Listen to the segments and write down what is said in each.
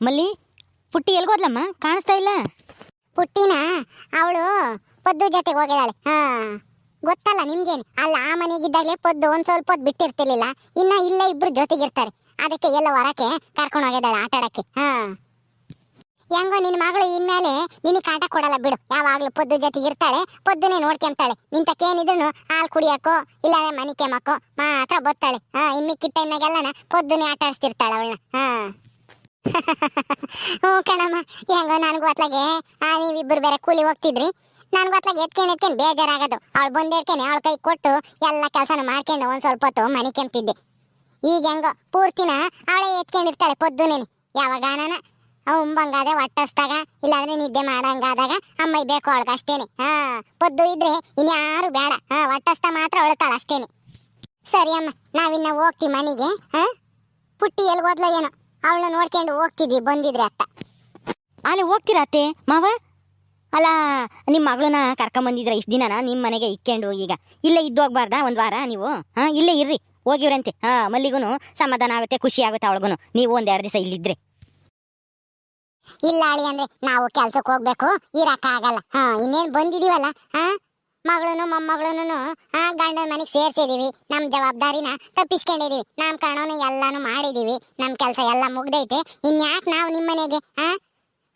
ಮಲ್ಲಿ ಪುಟ್ಟಿ ಎಲ್ಗೋದ್ಲಮ್ಮ ಕಾಣಿಸ್ತಾ ಇಲ್ಲ. ಪುಟ್ಟಿನ ಅವಳು ಪದ್ದು ಜೊತೆಗೆ ಹೋಗಿದ್ದಾಳೆ. ಗೊತ್ತಲ್ಲ ನಿಮ್ಗೇನು, ಅಲ್ಲ ಆ ಮನೆಗಿದ್ದಾಗಲೇ ಪದ್ದು ಒಂದ್ ಸ್ವಲ್ಪ ಹೊತ್ತು ಬಿಟ್ಟಿರ್ತಿರ್ಲಿಲ್ಲ, ಇನ್ನ ಇಲ್ಲೇ ಇಬ್ರು ಜೊತೆಗಿರ್ತಾರೆ. ಅದಕ್ಕೆ ಎಲ್ಲ ಹೊರಕ್ಕೆ ಕರ್ಕೊಂಡು ಹೋಗಿದ್ದಾಳೆ ಆಟ ಆಡಕ್ಕೆ. ಹೆಂಗೋ ನಿನ್ ಮಗಳು ಇನ್ಮೇಲೆ ನಿನಗೆ ಕಾಟ ಕೊಡಲ್ಲ ಬಿಡು, ಯಾವಾಗ್ಲೂ ಪದ್ದು ಜೊತೆಗೆ ಇರ್ತಾಳೆ, ಪದ್ದುನೇ ನೋಡ್ಕೊಂತಾಳೆ. ನಿಂತಕ್ಕೇನಿದ್ರು ಹಾಲು ಕುಡಿಯಕ್ಕೋ ಇಲ್ಲ ಮನಿ ಕೆಮ್ಮಕ್ಕೋ ಮಾತ್ರ ಬತ್ತಾಳೆ. ಇನ್ಮಿಕ್ಕಿದ ಟೈಮ್ನಾಗೆಲ್ಲನ ಪದ್ದುನೇ ಆಟ ಆಡಿಸ್ತಿರ್ತಾಳೆ ಅವಳನ್ನ. ಹ್ಞೂ ಕಣಮ್ಮ, ಹೆಂಗೋ ನನ್ಗೂ ಅತ್ಲಾಗೆ ನೀವಿಬ್ಬರು ಬೇರೆ ಕೂಲಿ ಹೋಗ್ತಿದ್ರಿ, ನನ್ಗೂ ಅತ್ಲಾಗೆ ಎತ್ಕೊಂಡು ಬೇಜಾರಾಗೋದು. ಅವಳು ಬಂದೇಡ್ಕೇನೆ ಅವಳ ಕೈ ಕೊಟ್ಟು ಎಲ್ಲ ಕೆಲಸನ ಮಾಡ್ಕೊಂಡು ಒಂದ್ ಸ್ವಲ್ಪ ಹೊತ್ತು ಮನಿ ಕೆಮ್ತಿದ್ದೆ. ಈಗ ಹೆಂಗೋ ಪೂರ್ತಿನ ಅವಳೇ ಎತ್ಕೊಂಡಿರ್ತಾಳೆ ಪದ್ದುನೇನೆ. ಯಾವಾಗ ನಾನ ಉಂಬಂಗಾದ ಹೊಟ್ಟಸ್ದಾಗ ಇಲ್ಲಾಂದ್ರೆ ನಿದ್ದೆ ಮಾಡಂಗಾದಾಗ ಅಮ್ಮ ಬೇಕು ಅವಳಿಗೆ ಅಷ್ಟೇನೆ. ಪದ್ದು ಇದ್ರೆ ಇನ್ಯಾರು ಬೇಡ, ಹೊಟ್ಟಸ್ತ ಮಾತ್ರ ಅಳ್ತಾಳ ಅಷ್ಟೇನೆ. ಸರಿ ಅಮ್ಮ, ನಾವಿನ್ನ ಹೋಗ್ತೀವಿ ಮನೆಗೆ. ಪುಟ್ಟಿ ಎಲ್ಲಿ ಹೋದ್ಲ ಏನೋ, ಅವಳನ್ನ ನೋಡ್ಕೊಂಡು ಹೋಗ್ತಿದ್ವಿ ಬಂದಿದ್ರೆ ಅತ್ತ. ಅಲ್ಲಿ ಹೋಗ್ತೀರಾ ಅತ್ತೆ ಮಾವ? ಅಲ್ಲ ನಿಮ್ಮ ಮಗಳನ್ನ ಕರ್ಕೊಂಬಂದಿದ್ರ ಇಷ್ಟು ದಿನನ ನಿಮ್ಮ ಮನೆಗೆ ಇಕ್ಕೊಂಡು ಈಗ ಇಲ್ಲೇ ಇದ್ದು ಹೋಗ್ಬಾರ್ದಾ ಒಂದು ವಾರ ನೀವು? ಇಲ್ಲೇ ಇರ್ರಿ, ಹೋಗಿವ್ರಂತೆ. ಮಲ್ಲಿಗೂ ಸಮಾಧಾನ ಆಗುತ್ತೆ, ಖುಷಿ ಆಗುತ್ತೆ ಅವಳಿಗೂ, ನೀವು ಒಂದೆರಡು ದಿವಸ ಇಲ್ಲಿದ್ರೆ. ಇಲ್ಲ ಅಳಿ ಅಂದ್ರೆ ನಾವು ಕೆಲ್ಸಕ್ಕೆ ಹೋಗ್ಬೇಕು, ಇರಕ್ಕಾಗಲ್ಲ. ಇನ್ನೇನ್ ಬಂದಿದೀವಲ್ಲ, ಮಗಳೂನು ಮೊಮ್ಮಗಳೂನು ಗಂಡನ ಮನೆಗೆ ಸೇರ್ಸಿದೀವಿ, ನಮ್ ಜವಾಬ್ದಾರಿನ ತಪ್ಪಿಸ್ಕೊಂಡಿದೀವಿ, ನಾಮಕರಣನು ಎಲ್ಲಾನು ಮಾಡಿದೀವಿ, ನಮ್ ಕೆಲ್ಸ ಎಲ್ಲ ಮುಗ್ದೈತೆ, ಇನ್ಯಾಕ್ ನಾವು ನಿಮ್ ಮನೆಗೆ?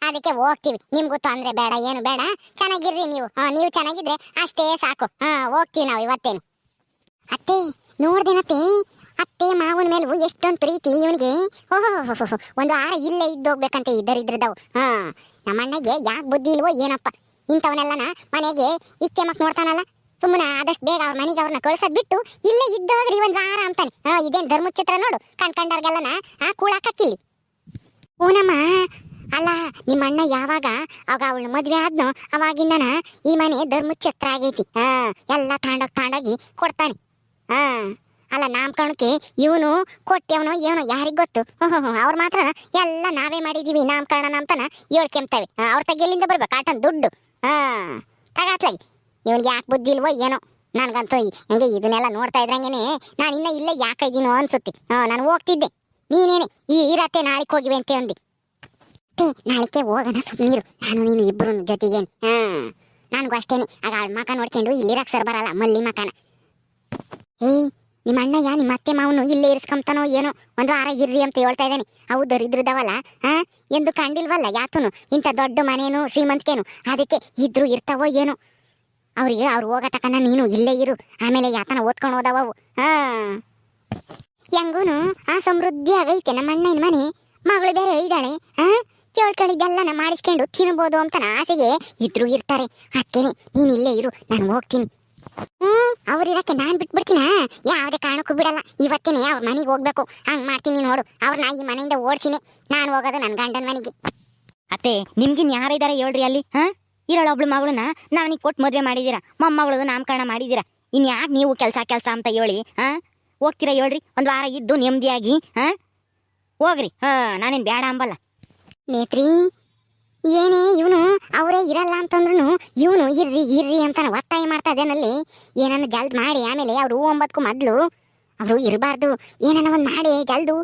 ಅದಕ್ಕೆ ಹೋಗ್ತೀವಿ. ನಿಮ್ಗೂ ತೊಂದ್ರೆ ಬೇಡ, ಏನು ಬೇಡ, ಚೆನ್ನಾಗಿರ್ರಿ ನೀವು. ನೀವು ಚೆನ್ನಾಗಿದ್ರೆ ಅಷ್ಟೇ ಸಾಕು. ಹೋಗ್ತೀವಿ ನಾವು ಇವತ್ತೇನೆ. ಅತ್ತೆ ನೋಡ್ದೇನತ್ತೆ, ಅತ್ತೆ ಮಾವನ ಮೇಲೂ ಎಷ್ಟೊಂದು ಪ್ರೀತಿ ಇವನಿಗೆ. ಓಹೋ, ಒಂದು ವಾರ ಇಲ್ಲೇ ಇದ್ದೋಗ್ಬೇಕಂತ ಇದ್ದರಿದ್ರದವು. ನಮ್ಮಣ್ಣಗೆ ಯಾಕೆ ಬುದ್ಧಿ ಇಲ್ವೋ ಏನಪ್ಪ, ಇಂಥವನ್ನೆಲ್ಲನ ಮನೆಗೆ ಇಕ್ಕೆ ಮಕ್ ನೋಡ್ತಾನಲ್ಲ. ಸುಮ್ಮನೆ ಆದಷ್ಟು ಬೇಗ ಅವ್ರ ಮನೆಗೆ ಅವ್ರನ್ನ ಕಳ್ಸೋದ್ ಬಿಟ್ಟು ಇಲ್ಲೇ ಇದ್ದೋಗ್ರಿ ಒಂದ್ ವಾರ ಅಂತಾನೆ. ಇದೇನ್ ಧರ್ಮಚಿತ್ರ ನೋಡು, ಕಣ್ಕಂಡವ್ರಿಗೆಲ್ಲನ ಕೂಳಾಕಿಲ್ಲಿ. ಊನಮ್ಮ, ಅಲ್ಲ ನಿಮ್ಮ ಅಣ್ಣ ಯಾವಾಗ ಆಗ ಅವಳ ಮದ್ವೆ ಆದ್ನೋ ಅವಾಗಿಂದನ ಈ ಮನೆ ಧರ್ಮಚಿತ್ರ ಆಗೈತಿ. ಎಲ್ಲ ತಾಂಡೋಗಿ ಕೊಡ್ತಾನೆ. ಅಲ್ಲ ನಾಮಕರಣಕ್ಕೆ ಇವನು ಕೊಟ್ಟೆವನೋ ಏನೋ ಯಾರಿಗ್ ಗೊತ್ತು. ಅವ್ರ ಮಾತ್ರ ಎಲ್ಲ ನಾವೇ ಮಾಡಿದೀವಿ ನಾಮಕರಣ ಅಂತಾನ ಹೇಳ್ಕೆಂತವೆ. ಅವ್ರ ತಗೆಲ್ಲಿಂದ ಬರ್ಬೇಕು ಆಟನ್ ದುಡ್ಡು. ತಗಾತ್ಲಾಗಿ ಇವನ್ಗೆ ಯಾಕೆ ಬುದ್ಧಿ ಇಲ್ವೋ ಏನೋ. ನನ್ಗಂತೂ ಹೆಂಗೆ ಇದನ್ನೆಲ್ಲ ನೋಡ್ತಾ ಇದ್ರಂಗೆನೆ ನಾನು ಇನ್ನ ಇಲ್ಲೇ ಯಾಕಿದ್ದೀನೋ ಅನ್ಸುತ್ತೆ. ನಾನು ಹೋಗ್ತಿದ್ದೆ, ನೀನೇನೆ ಈ ರಾತ್ರಿ ನಾಳೆಗೆ ಹೋಗಿವೆ ಅಂತ ಅಂದಿ. ನಾಳೆಗೆ ಹೋಗೋಣ, ಸುಮ್ಮನಿರು, ನಾನು ನೀನು ಇಬ್ರು ಜೊತೆಗೇನು. ನನಗೂ ಅಷ್ಟೇನೆ. ಆಗ ಅವಳ ಮಕ ನೋಡ್ಕೊಂಡು ಇಲ್ಲಿರಕ್ ಸರ್ ಬರಲ್ಲ, ಮಲ್ಲಿ ಮಕನ. ನಿಮ್ಮ ಅಣ್ಣಯ್ಯ ನಿಮ್ಮ ಅತ್ತೆ ಮಾವನು ಇಲ್ಲೇ ಇರಿಸ್ಕೊಂತಾನೋ ಏನೋ, ಒಂದು ವಾರ ಇರ್ರಿ ಅಂತ ಹೇಳ್ತಾ ಇದ್ದಾನೆ. ಅವು ದರಿದ್ರದವಲ್ಲ, ಎಂದು ಕಂಡಿಲ್ವಲ್ಲ ಯಾತನು ಇಂಥ ದೊಡ್ಡ ಮನೇನು ಶ್ರೀಮಂತಿಕೆನು, ಅದಕ್ಕೆ ಇದ್ರು ಇರ್ತಾವೋ ಏನೋ. ಅವ್ರಿಗೆ ಅವ್ರು ಹೋಗೋ ತಕನ ನೀನು ಇಲ್ಲೇ ಇರು, ಆಮೇಲೆ ಯಾತನ ಓದ್ಕೊಂಡು ಹೋದವು. ಹೆಂಗೂನು ಸಮೃದ್ಧಿ ಆಗೈತೆ ನಮ್ಮ ಅಣ್ಣನ ಮನೆ. ಮಗಳು ಬೇರೆ ಇದ್ದಾಳೆ, ಕೇಳ್ಕೊಂಡಿದ್ದೆಲ್ಲನ ಮಾಡಿಸ್ಕೊಂಡು ತಿನ್ಬೋದು ಅಂತ ಆಸೆಗೆ ಇದ್ರು ಇರ್ತಾರೆ. ಅದಕ್ಕೇನೆ ನೀನು ಇಲ್ಲೇ ಇರು, ನಾನು ಹೋಗ್ತೀನಿ. ಅವ್ರಿರಕ್ಕೆ ನಾನ್ ಬಿಟ್ಬಿಡ್ತೀನ, ಯಾವುದೇ ಕಾರಣಕ್ಕೂ ಬಿಡಲ್ಲ. ಇವತ್ತೇನೆ ಅವ್ರ ಮನೆಗೆ ಹೋಗ್ಬೇಕು, ಹಂಗ್ ಮಾಡ್ತೀನಿ ನೋಡು. ಅವ್ರನ್ನ ಈ ಮನೆಯಿಂದ ಓಡಿಸಿನೇ ನಾನು ಹೋಗೋದು ನನ್ನ ಗಂಡನ ಮನೆಗೆ. ಅತ್ತೆ ನಿಮ್ಗಿನ್ ಯಾರಿದ್ದಾರೆ ಹೇಳ್ರಿ ಅಲ್ಲಿ? ಇರೋಳೊಬ್ಳು ಮಗಳನ್ನ ನಾವೀಗ ಕೊಟ್ಟು ಮದುವೆ ಮಾಡಿದೀರಾ, ಮೊಮ್ಮಗಳದು ನಾಮಕರಣ ಮಾಡಿದೀರಾ, ಇನ್ ಯಾಕೆ ನೀವು ಕೆಲಸ ಅಂತ ಹೇಳಿ ಹೋಗ್ತೀರಾ ಹೇಳ್ರಿ? ಒಂದು ವಾರ ಇದ್ದು ನೆಮ್ಮದಿಯಾಗಿ ಹೋಗ್ರಿ. ನಾನೇನು ಬೇಡ ಅಂಬಲ್ಲ. ನೇತ್ರಿ, ಏನೇ ಇವನು ಅವರೇ ಇರಲ್ಲ ಅಂತಂದ್ರೂ ಇವನು ಇರ್ರಿ ಅಂತಾನ ಒತ್ತಾಯ ಮಾಡ್ತಾ ಇದ್ದೇನಲ್ಲಿ. ಏನನ್ನ ಜಲ್ದ್ ಮಾಡಿ, ಆಮೇಲೆ ಅವ್ರು 9ಕ್ಕೂ ಮೊದ್ಲು ಅವರು ಇರಬಾರ್ದು. ಏನನ್ನ ಒಂದ್ ಮಾಡಿ ಜಲ್ದು.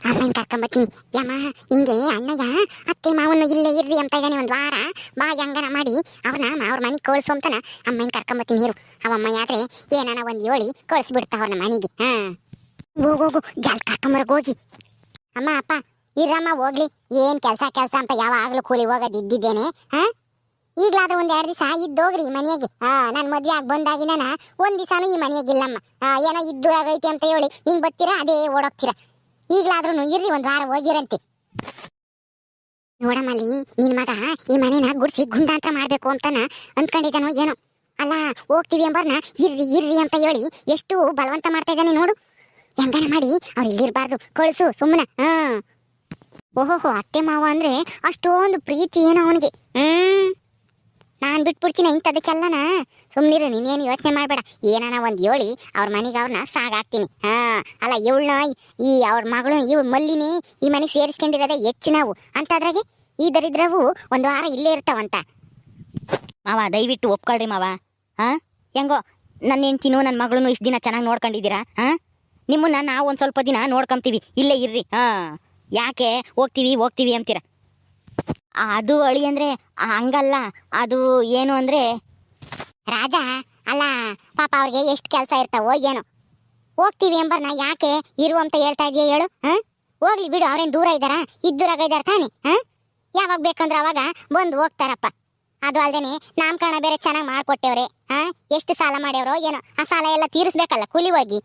ಅಮ್ಮನ ಕರ್ಕೊಂಬತ್ತೀನಿ. ಯಮ್ಮ ಹಿಂಗೆ ಅಣ್ಣಯ್ಯ ಅತ್ತೆ ಮಾವನು ಇಲ್ಲೇ ಇರ್ರಿ ಅಂತ ಇದ್ದಾನೆ, ಒಂದು ವಾರ ಬಾ ಹೆಂಗನ ಮಾಡಿ ಅವ್ರನ್ನ ಅವ್ರ ಮನೆಗೆ ಕಳ್ಸು ಅಂತಾನ ಅಮ್ಮನ ಕರ್ಕೊಂಬತ್ತೀನಿ ಇರು. ಅವಮ್ಮ ಯಾತ್ರೆ ಏನನ ಒಂದು ಹೇಳಿ ಕಳ್ಸಿಬಿಡ್ತಾ ಅವ್ರನ್ನ ಮನೆಗೆ. ಹೋಗು ಜಲ್ದ್ ಕರ್ಕೊಂಬರ್ಗ ಹೋಗಿ. ಅಮ್ಮ ಅಪ್ಪ ಇರಮ್ಮ ಹೋಗ್ಲಿ, ಏನ್ ಕೆಲ್ಸ ಅಂತ ಯಾವಾಗ್ಲೂ ಕೂಲಿ ಹೋಗೋದಿದ್ದೇನೆ. ಈಗ್ಲಾದ ಒಂದ್ 2 ದಿವಸ ಇದ್ದೋಗ್ರಿ ಈ ಮನೆಯಾಗೆ. ನನ್ ಮದ್ವೆ ಆಗಿ ಬಂದಾಗಿನ ಒಂದ್ ದಿವಸನೂ ಈ ಮನೆಯಾಗಿಲ್ಲಮ್ಮ. ಏನೋ ಇದ್ದು ಆಗೈತಿ ಅಂತ ಹೇಳಿ ಹಿಂಗ್ ಬತ್ತೀರಾ, ಅದೇ ಓಡೋಗ್ತೀರಾ. ಈಗ್ಲಾದ್ರೂ ಇರ್ರಿ, ಒಂದ್ ವಾರ ಹೋಗಿರಂತೆ. ನೋಡಮ್ಮಲ್ಲಿ ನಿನ್ ಮಗ ಈ ಮನೆನ ಗುಡ್ಸಿ ಗುಂಡಾಂತರ ಮಾಡ್ಬೇಕು ಅಂತಾನ ಅಂದ್ಕೊಂಡಿದ್ದಾನೋ ಏನೋ. ಅಲ್ಲ ಹೋಗ್ತೀವಿ ಎಂಬರ್ನ ಇರ್ರಿ ಅಂತ ಹೇಳಿ ಎಷ್ಟು ಬಲವಂತ ಮಾಡ್ತಾ ಇದ್ದಾನೆ ನೋಡು. ಹೆಂಗನ ಮಾಡಿ ಅವ್ರು ಇಲ್ಲಿರ್ಬಾರ್ದು, ಕಳ್ಸು ಸುಮ್ಮನ. ಓಹೋಹೋ, ಅತ್ತೆ ಮಾವ ಅಂದ್ರೆ ಅಷ್ಟೊಂದು ಪ್ರೀತಿ ಏನೋ ಅವನಿಗೆ. ನಾನ್ ಬಿಟ್ಬಿಡ್ತೀನಿ ಇಂಥದಕ್ಕೆಲ್ಲನ. ಸುಮ್ನಿರು, ನೀನೇನು ಯೋಚನೆ ಮಾಡ್ಬೇಡ. ಏನಾನ ಒಂದ್ ಹೇಳಿ ಅವ್ರ ಮನೆಗೆ ಅವ್ರನ್ನ ಸಾಗಾಕ್ತೀನಿ. ಅಲ್ಲ ಇವಳನ್ನ ಈ ಅವ್ರ ಮಗಳು ಇವ್ ಮಲ್ಲಿನಿ ಈ ಮನೆಗೆ ಸೇರಿಸ್ಕೊಂಡಿರೋದೇ ಹೆಚ್ಚು ನಾವು ಅಂತದ್ರಾಗೆ ಈ ದರಿದ್ರವು ಒಂದು ವಾರ ಇಲ್ಲೇ ಇರ್ತಾವಂತ. ಮಾವ ದಯವಿಟ್ಟು ಒಪ್ಕೊಳ್ರಿ ಮಾವ. ಹೆಂಗೋ ನನ್ನ ಹೆಂಡ್ತಿನೂ ನನ್ನ ಮಗಳೂ ಇಷ್ಟು ದಿನ ಚೆನ್ನಾಗಿ ನೋಡ್ಕೊಂಡಿದ್ದೀರಾ. ನಿಮ್ಮನ್ನ ನಾವು ಒಂದು ಸ್ವಲ್ಪ ದಿನ ನೋಡ್ಕೊಂತೀವಿ, ಇಲ್ಲೇ ಇರ್ರಿ. ಯಾಕೆ ಹೋಗ್ತೀವಿ ಹೋಗ್ತೀವಿ ಅಂತೀರ? ಅದು ಅಳಿ ಅಂದರೆ ಹಂಗಲ್ಲ, ಅದು ಏನು ಅಂದರೆ ರಾಜ ಅಲ್ಲ ಪಾಪ ಅವ್ರಿಗೆ ಎಷ್ಟು ಕೆಲಸ ಇರ್ತಾವೋ ಏನೋ, ಹೋಗ್ತೀವಿ ಎಂಬರ್ನ ಯಾಕೆ ಇರು ಅಂತ ಹೇಳ್ತಾ ಇದೀಯ ಹೇಳು? ಹೋಗ್ಲಿ ಬಿಡು, ಅವ್ರೇನ್ ದೂರ ಇದ್ದಾರಾ? ಇದ್ದೂರಾಗ ಇದ್ದಾರ ತಾನೆ? ಯಾವಾಗ ಬೇಕಂದ್ರೆ ಅವಾಗ ಬಂದು ಹೋಗ್ತಾರಪ್ಪ. ಅದು ಅಲ್ದೇನೆ ನಾಮಕರಣ ಬೇರೆ ಚೆನ್ನಾಗಿ ಮಾಡ್ಕೊಟ್ಟೇವ್ರೆ. ಎಷ್ಟು ಸಾಲ ಮಾಡ್ಯವ್ರೋ ಏನೋ, ಆ ಸಾಲ ಎಲ್ಲ ತೀರಿಸ್ಬೇಕಲ್ಲ ಕೂಲಿ ಹೋಗಿ.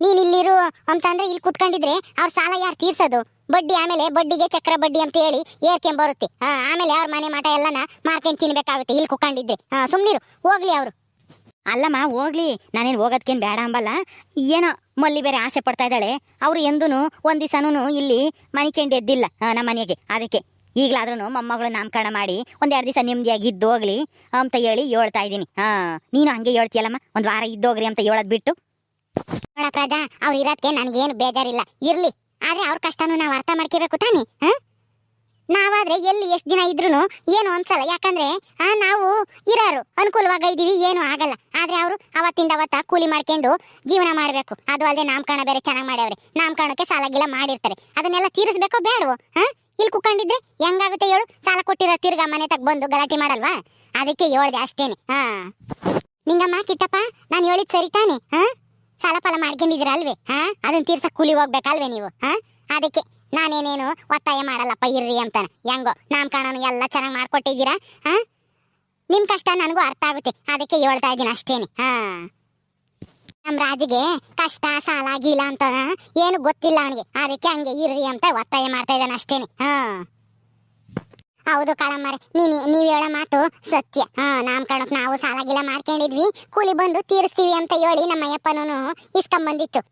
ನೀನ್ ಇಲ್ಲಿರು ಅಂತಂದ್ರೆ ಇಲ್ಲಿ ಕುತ್ಕೊಂಡಿದ್ರೆ ಅವ್ರ ಸಾಲ ಯಾರು ತೀರ್ಸೋದು? ಬಡ್ಡಿ, ಆಮೇಲೆ ಬಡ್ಡಿಗೆ ಚಕ್ರ ಬಡ್ಡಿ ಅಂತ ಹೇಳಿ ಏರ್ಕೆಂಬರುತ್ತೆ. ಆಮೇಲೆ ಅವ್ರ ಮನೆ ಮಾಟ ಎಲ್ಲನ ಮಾರ್ಕೊಂಡು ತಿನ್ಬೇಕಾಗುತ್ತೆ ಇಲ್ಲಿ ಕುತ್ಕೊಂಡಿದ್ರೆ. ಸುಮ್ನಿರು, ಹೋಗ್ಲಿ ಅವರು. ಅಲ್ಲಮ್ಮ ಹೋಗ್ಲಿ, ನಾನೇನು ಹೋಗೋದಕ್ಕೇನು ಬೇಡ ಅಂಬಲ್ಲ. ಏನೋ ಮಲ್ಲಿ ಬೇರೆ ಆಸೆ ಪಡ್ತಾ ಇದ್ದಾಳೆ. ಅವರು ಎಂದೂ ಒಂದು ದಿವಸನೂ ಇಲ್ಲಿ ಮನಿಕೆಂಡು ಎದ್ದಿಲ್ಲ ನಮ್ಮ ಮನೆಗೆ. ಅದಕ್ಕೆ ಈಗಲಾದ್ರೂ ಮೊಮ್ಮಗಳು ನಾಮಕರಣ ಮಾಡಿ ಒಂದೆರಡು ದಿವಸ ನೆಮ್ಮದಿಯಾಗಿ ಇದ್ದು ಹೋಗ್ಲಿ ಅಂತ ಹೇಳಿ ಹೇಳ್ತಾ ಇದ್ದೀನಿ. ನೀನು ಹಂಗೆ ಹೇಳ್ತೀಯಲ್ಲಮ್ಮ, ಒಂದು ವಾರ ಇದ್ದೋಗ್ರಿ ಅಂತ ಹೇಳೋದು ಬಿಟ್ಟು. ನೋಡ ಪ್ರಜಾ, ಅವ್ರು ಇರೋದಕ್ಕೆ ನನಗೇನು ಬೇಜಾರಿಲ್ಲ, ಇರ್ಲಿ. ಆದ್ರೆ ಅವ್ರ ಕಷ್ಟನೂ ನಾವು ಅರ್ಥ ಮಾಡ್ಕೋಬೇಕು ತಾನೆ. ನಾವಾದ್ರೆ ಎಲ್ಲಿ ಎಷ್ಟು ದಿನ ಇದ್ರು ಏನು ಅನ್ಸಲ್ಲ, ಯಾಕಂದ್ರೆ ನಾವು ಇರೋರು ಅನುಕೂಲವಾಗ ಇದೀವಿ, ಏನು ಆಗಲ್ಲ. ಆದ್ರೆ ಅವರು ಅವತ್ತಿಂದ ಅವತ್ತ ಕೂಲಿ ಮಾಡ್ಕೊಂಡು ಜೀವನ ಮಾಡಬೇಕು. ಅದು ಅಲ್ಲದೆ ನಾಮಕರಣ ಬೇರೆ ಚೆನ್ನಾಗಿ ಮಾಡ್ಯವ್ರೆ. ನಾಮಕರಣಕ್ಕೆ ಸಾಲ ಗಿಲ ಮಾಡಿರ್ತಾರೆ, ಅದನ್ನೆಲ್ಲ ತೀರಿಸ್ಬೇಕೋ ಬೇಡವೋ? ಇಲ್ಲಿ ಕುತ್ಕೊಂಡಿದ್ರೆ ಹೆಂಗಾಗುತ್ತೆ ಹೇಳು? ಸಾಲ ಕೊಟ್ಟಿರೋ ತಿರ್ಗಾ ಮನೆ ತಗ ಬಂದು ಗಲಾಟೆ ಮಾಡಲ್ವಾ? ಅದಕ್ಕೆ ಹೇಳ್ದೆ ಅಷ್ಟೇನೆ. ನಿಂಗಮ್ಮ ಕಿಟ್ಟಪ್ಪ, ನಾನು ಹೇಳಿದ್ ಸರಿ ತಾನೆ? ಸಾಲ ಫಲ ಮಾಡ್ಕೊಂಡಿದ್ದೀರಲ್ವೇ? ಅದನ್ನ ತೀರ್ಸಕ್ ಕೂಲಿ ಹೋಗ್ಬೇಕಲ್ವೇ ನೀವು? ಅದಕ್ಕೆ ನಾನೇನೇನು ಒತ್ತಾಯ ಮಾಡಲ್ಲಪ್ಪ, ಇರ್ರಿ ಅಂತಾನೆ. ಹೆಂಗೋ ನಾಮಕರಣ ಎಲ್ಲ ಚೆನ್ನಾಗಿ ಮಾಡ್ಕೊಟ್ಟಿದ್ದೀರಾ. ನಿಮ್ ಕಷ್ಟ ನನಗೂ ಅರ್ಥ ಆಗುತ್ತೆ, ಅದಕ್ಕೆ ಹೇಳ್ತಾ ಇದ್ದೀನಿ ಅಷ್ಟೇನೆ. ನಮ್ ರಾಜಿಗೆ ಕಷ್ಟ ಸಾಲ ಗೀಲ ಅಂತ ಏನು ಗೊತ್ತಿಲ್ಲ ಅವನಿಗೆ, ಅದಕ್ಕೆ ಹಂಗೆ ಇರ್ರಿ ಅಂತ ಒತ್ತಾಯ ಮಾಡ್ತಾ ಇದ್ದಾನೆ ಅಷ್ಟೇನೆ. ಹೌದು ಕಾಳಮ್ಮರೆ, ನೀವ್ ಹೇಳೋ ಮಾತು ಸತ್ಯ. ನಾಮಕರಣಕ್ಕೆ ನಾವು ಸಾಲ ಗಿಲ ಮಾಡ್ಕೊಂಡಿದ್ವಿ, ಕೂಲಿ ಬಂದು ತೀರಿಸ್ತೀವಿ ಅಂತ ಹೇಳಿ ನಮ್ಮ ಅಯ್ಯಪ್ಪನೂ ಇಸ್ಕೊಂಬಂದಿತ್ತು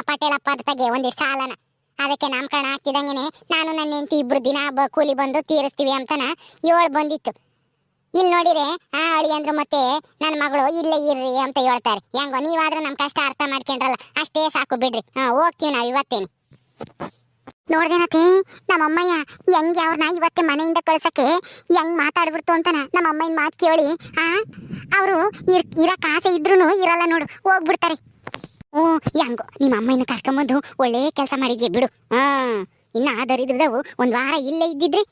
ಪಟೇಲ್ ಅಪ್ಪರ್ತಾಗೆ ಒಂದಿಷ್ಟು ಸಾಲನ. ಅದಕ್ಕೆ ನಾಮಕರಣ ಆಗ್ತಿದಂಗೆನೆ ನಾನು ನನ್ನ ಹೆಂಡತಿ ಇಬ್ರು ದಿನ ಕೂಲಿ ಬಂದು ತೀರಿಸ್ತೀವಿ ಅಂತನ ಬಂದಿತ್ತು. ಇಲ್ಲಿ ನೋಡಿರೆ ಅಳಿ ಅಂದ್ರು ಮತ್ತೆ ನನ್ನ ಮಗಳು ಇಲ್ಲೇ ಇರ್ರಿ ಅಂತ ಹೇಳ್ತಾರೆ. ಹೆಂಗೋ ನೀವಾದ್ರೂ ನಮ್ಮ ಕಷ್ಟ ಅರ್ಥ ಮಾಡ್ಕೊಂಡ್ರಲ್ಲ, ಅಷ್ಟೇ ಸಾಕು ಬಿಡ್ರಿ. ಹೋಗ್ತೀವಿ ನಾವು ಇವತ್ತೇನೆ. ನೋಡ್ದೇನತಿ ನಮ್ಮಮ್ಮಯ್ಯ ಹೆಂಗೆ ಅವ್ರನ್ನ ಇವತ್ತೇ ಮನೆಯಿಂದ ಕಳ್ಸಕ್ಕೆ ಹೆಂಗ್ ಮಾತಾಡ್ಬಿಡ್ತು ಅಂತನ. ನಮ್ಮ ಅಮ್ಮನ ಮಾತು ಕೇಳಿ ಅವರು ಇರಕ್ಕೆ ಆಸೆ ಇದ್ರೂ ಇರಲ್ಲ ನೋಡು, ಹೋಗ್ಬಿಡ್ತಾರೆ. ಹೆಂಗೋ ನಿಮ್ಮ ಅಮ್ಮನ ಕರ್ಕೊಂಬಂದು ಒಳ್ಳೆ ಕೆಲಸ ಮಾಡಿದ್ಯ ಬಿಡು. ಇನ್ನ ದರಿದ್ರದವು ಒಂದು ವಾರ ಇಲ್ಲೇ ಇದ್ದಿದ್ರೆ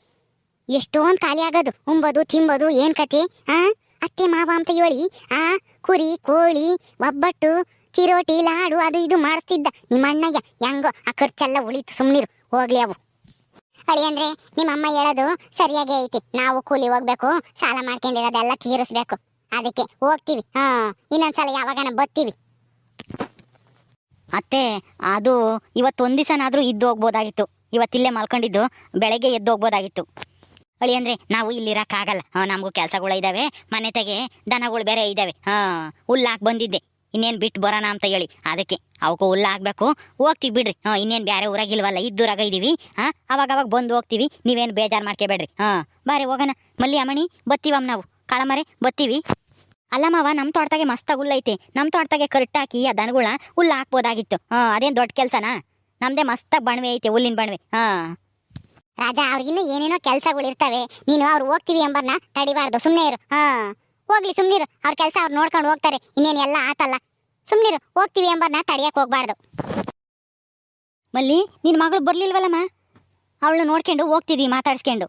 ಎಷ್ಟೊಂದು ಖಾಲಿ ಆಗೋದು, ಉಂಬೋದು ತಿಂಬೋದು ಏನ್ ಕತೆ. ಅತ್ತೆ ಮಾವ ಅಂತ ಹೇಳಿ ಕುರಿ ಕೋಳಿ ಒಬ್ಬಟ್ಟು ಚಿರೋಟಿ ಲಾಡು ಅದು ಇದು ಮಾಡಿಸ್ತಿದ್ದ ನಿಮ್ಮ ಅಣ್ಣಯ್ಯ. ಹೆಂಗೋ ಆ ಖರ್ಚೆಲ್ಲ ಉಳಿತು, ಸುಮ್ನಿರು, ಹೋಗ್ಲಿ ಅವು. ಅಳಿ ಅಂದ್ರೆ ನಿಮ್ಮ ಅಮ್ಮ ಹೇಳೋದು ಸರಿಯಾಗಿ ಐತಿ. ನಾವು ಕೂಲಿ ಹೋಗ್ಬೇಕು, ಸಾಲ ಮಾಡ್ಕೊಂಡಿರೋದೆಲ್ಲ ತೀರಿಸ್ಬೇಕು. ಅದಕ್ಕೆ ಹೋಗ್ತೀವಿ. ಇನ್ನೊಂದ್ಸಲ ಯಾವಾಗನ ಬರ್ತೀವಿ. ಅತ್ತೆ, ಅದು ಇವತ್ತೊಂದು ದಿವಸನಾದರೂ ಇದ್ದು ಹೋಗ್ಬೋದಾಗಿತ್ತು. ಇವತ್ತಿಲ್ಲೇ ಮಲ್ಕೊಂಡಿದ್ದು ಬೆಳಗ್ಗೆ ಎದ್ದು ಹೋಗ್ಬೋದಾಗಿತ್ತು. ಅಳಿ ಅಂದರೆ ನಾವು ಇಲ್ಲಿರೋಕ್ಕಾಗಲ್ಲ, ನಮಗೂ ಕೆಲಸಗಳು ಇದ್ದಾವೆ, ಮನೆ ತೆಗೆ ದನಗಳು ಬೇರೆ ಇದ್ದಾವೆ. ಹುಲ್ಲಾಕ್ ಬಂದಿದ್ದೆ, ಇನ್ನೇನು ಬಿಟ್ಟು ಬರೋಣ ಅಂತ ಹೇಳಿ. ಅದಕ್ಕೆ ಅವಕ್ಕೂ ಹುಲ್ಲು ಹಾಕ್ಬೇಕು. ಹೋಗ್ತೀವಿ ಬಿಡ್ರಿ. ಇನ್ನೇನು ಬೇರೆ ಊರಾಗಿಲ್ವಲ್ಲ, ಇದ್ದೂರಾಗ ಇದ್ದೀವಿ. ಅವಾಗವಾಗ ಬಂದು ಹೋಗ್ತೀವಿ, ನೀವೇನು ಬೇಜಾರು ಮಾಡ್ಕೋಬೇಡ್ರಿ. ಬಾರಿ ಹೋಗೋಣ. ಮಲ್ಲಿ ಅಮ್ಮಣಿ ಬತ್ತೀವಮ್ಮ, ನಾವು ಕಾಳಮರೆ ಬತ್ತೀವಿ. ಅಲ್ಲ ಮಾವ, ನಮ್ಮ ತೋಟದಾಗೆ ಮಸ್ತಾಗಿ ಹುಲ್ಲೈತೆ. ನಮ್ಮ ತೋಟದಾಗೆ ಕರೆಕ್ಟಾಕಿ ಆ ದನಗಳ ಹುಲ್ಲು ಹಾಕ್ಬೋದಾಗಿತ್ತು. ಅದೇನು ದೊಡ್ಡ ಕೆಲಸನಾ? ನಮ್ಮದೇ ಮಸ್ತಾಗಿ ಬಣವೆ ಐತೆ, ಹುಲ್ಲಿನ ಬಣವೆ. ರಾಜ, ಅವ್ರಿಗಿನ್ನೂ ಏನೇನೋ ಕೆಲಸಗಳು ಇರ್ತವೆ. ನೀನು ಅವ್ರು ಹೋಗ್ತೀವಿ ಎಂಬರ್ನ ತಡಿಬಾರ್ದು, ಸುಮ್ಮನೆ ಇರು. ಹೋಗ್ಲಿ ಸುಮ್ನಿರು, ಅವ್ರ ಕೆಲಸ ಅವ್ರು ನೋಡ್ಕೊಂಡು ಹೋಗ್ತಾರೆ. ಇನ್ನೇನು ಎಲ್ಲ ಆತಲ್ಲ, ಸುಮ್ನಿರು. ಹೋಗ್ತೀವಿ ಎಂಬರ್ನ ತಡಿಯಕ್ಕೆ ಹೋಗ್ಬಾರ್ದು. ಮಲ್ಲಿ, ನಿನ್ನ ಮಗಳು ಬರ್ಲಿಲ್ವಲ್ಲಮ್ಮ? ಅವಳು ನೋಡ್ಕೊಂಡು ಹೋಗ್ತಿದ್ವಿ ಮಾತಾಡ್ಸ್ಕೊಂಡು.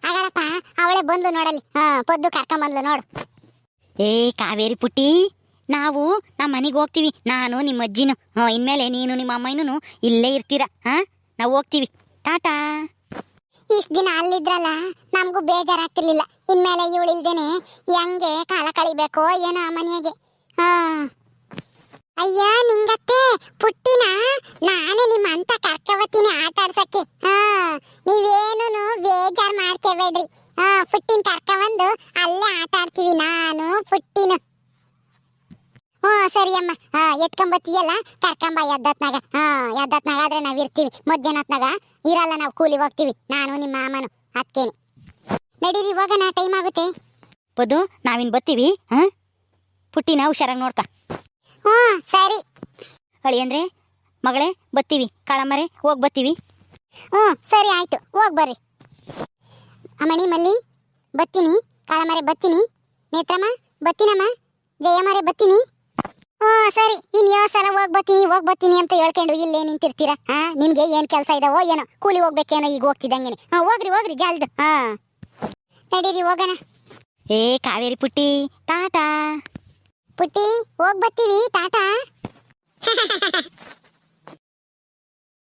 ಆಗಲ್ಲಪ್ಪ, ಅವಳೇ ಬಂದು ನೋಡಲಿ. ಪೊದ್ದು ಕರ್ಕೊಂಬಂದ್ಲು ನೋಡು. ಏ ಕಾವೇರಿ ಪುಟ್ಟಿ, ನಾವು ನಮ್ಮ ಮನೆಗೆ ಹೋಗ್ತೀವಿ, ನಾನು ನಿಮ್ಮ ಅಜ್ಜಿನು. ಇನ್ಮೇಲೆ ನೀನು ನಿಮ್ಮ ಅಮ್ಮನೂ ಇಲ್ಲೇ ಇರ್ತೀರಾ. ನಾವು ಹೋಗ್ತೀವಿ, ಟಾಟಾ. ಇಷ್ಟು ದಿನ ಅಲ್ಲಿದ್ರಲ್ಲ, ನಮಗೂ ಬೇಜಾರಾಗ್ತಿರ್ಲಿಲ್ಲ. ಇನ್ಮೇಲೆ ಇವಳಿಲ್ದೇನೆ ಹೆಂಗೆ ಕಾಲ ಕಳಿಬೇಕೋ ಏನೋ ಆ ಮನೆಗೆ. ಅಯ್ಯ ನಿಂಗತ್ತೆ ಪುಟ್ಟಿನ ನಾನೇ ನಿಮ್ಮ ಅಂತ ಕರ್ಕವತ್ತೀನಿ ಆಟ ಆಡ್ಸಕ್ಕೆ. ನೀವೇನು ಬೇಜಾರು ಮಾಡ್ಕೋಬೇಡ್ರಿ. ಪುಟ್ಟಿನ ಕರ್ಕೊಂಬಂದು ಅಲ್ಲೇ ಆಟ ಆಡ್ತೀವಿ ನಾನು ಪುಟ್ಟಿನ. ಸರಿ ಅಮ್ಮ, ಎತ್ಕೊಂಬತ್ತೀಯಲ್ಲ ಕರ್ಕೊಂಬ ಎದ್ದತ್ನಾಗ. ಎದ್ದತ್ನಾಗ ಆದ್ರೆ ನಾವ್ ಇರ್ತೀವಿ, ಮಧ್ಯಾಹ್ನತ್ನಾಗ ಇರಲ್ಲ, ನಾವು ಕೂಲಿ ಹೋಗ್ತೀವಿ ನಾನು ನಿಮ್ಮ ಮಾಮನು. ಅದಕ್ಕೇನೆ ನಡೀರಿ, ಹೋಗೋಣ, ಟೈಮ್ ಆಗುತ್ತೆ. ಪೊದ್ದು, ನಾವಿನ್ ಬತ್ತೀವಿ. ಪುಟ್ಟಿನ ಹುಷಾರಾಗಿ ನೋಡ್ಕ. ಸರಿ ಅಳಿ ಅಂದ್ರೆ ಮಗಳೇ, ಬತ್ತೀವಿ. ಕಾಳಮ್ಮರೆ ಹೋಗಿ ಬತ್ತೀವಿ. ಸರಿ ಆಯ್ತು, ಹೋಗಿ ಬರ್ರಿ. ಅಮ್ಮಣಿ ಮಲ್ಲಿ ಬತ್ತೀನಿ, ಕಾಳಮರೆ ಬತ್ತೀನಿ, ನೇತ್ರಮ್ಮ ಬತ್ತೀನಮ್ಮ, ಜಯಮ್ಮರೆ ಬತ್ತೀನಿ. ಸರಿ ಇನ್ ಯಾವ ಸಲ ಹೋಗ್ ಬರ್ತೀನಿ ಅಂತ ಹೇಳ್ಕೊಂಡು ಇಲ್ಲೇ ನಿಂತಿರ್ತೀರಾ ನಿಮ್ಗೆ ಏನ್ ಕೆಲಸ ಇದಾವೋ ಏನೋ ಕೂಲಿ ಹೋಗ್ಬೇಕೇನೋ ಈಗ ಹೋಗ್ತಿದ್ದಂಗೆನೆ ಹೋಗ್ರಿ ಜಲ್ದು ನಡೀರಿ ಹೋಗೋಣ. ಏ ಕಾವೇರಿ ಪುಟ್ಟಿ ಟಾಟಾ. ಪುಟ್ಟಿ ಹೋಗ್ ಬರ್ತೀವಿ ಟಾಟಾ.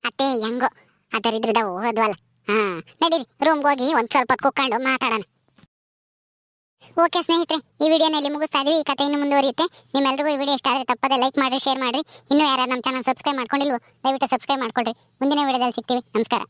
ಅತ್ತೆ ಹೆಂಗೋ ಅದರಿದ್ರದ ಹೋದ್ವಲ್ಲ. ನಡೀರಿ ರೂಮ್ಗೆ ಹೋಗಿ ಒಂದ್ ಸ್ವಲ್ಪ ಕುತ್ಕೊಂಡು ಮಾತಾಡೋಣ. ಓಕೆ ಸ್ನೇಹಿತರೆ, ಈ ವಿಡಿಯೋನಲ್ಲಿ ಮುಗಿಸ್ತಾ ಇದೀವಿ. ಈ ಕಥೆ ಇನ್ನು ಮುಂದುವರಿಯುತ್ತೆ. ನಿಮ್ಮೆಲ್ಲರಿಗೂ ಈ ವಿಡಿಯೋ ಇಷ್ಟ ಆದರೆ ತಪ್ಪದೆ ಲೈಕ್ ಮಾಡಿ, ಶೇರ್ ಮಾಡಿ. ಇನ್ನೂ ಯಾರು ನಮ್ಮ ಚಾನಲ್ ಸಬ್ಸ್ಕ್ರೈಬ್ ಮಾಡ್ಕೊಂಡಿಲ್ವೋ ದಯವಿಟ್ಟು ಸಬ್ಸ್ಕ್ರೈಬ್ ಮಾಡ್ಕೊಳ್ರಿ. ಮುಂದಿನ ವಿಡಿಯೋದಲ್ಲಿ ಸಿಗ್ತೀವಿ. ನಮಸ್ಕಾರ.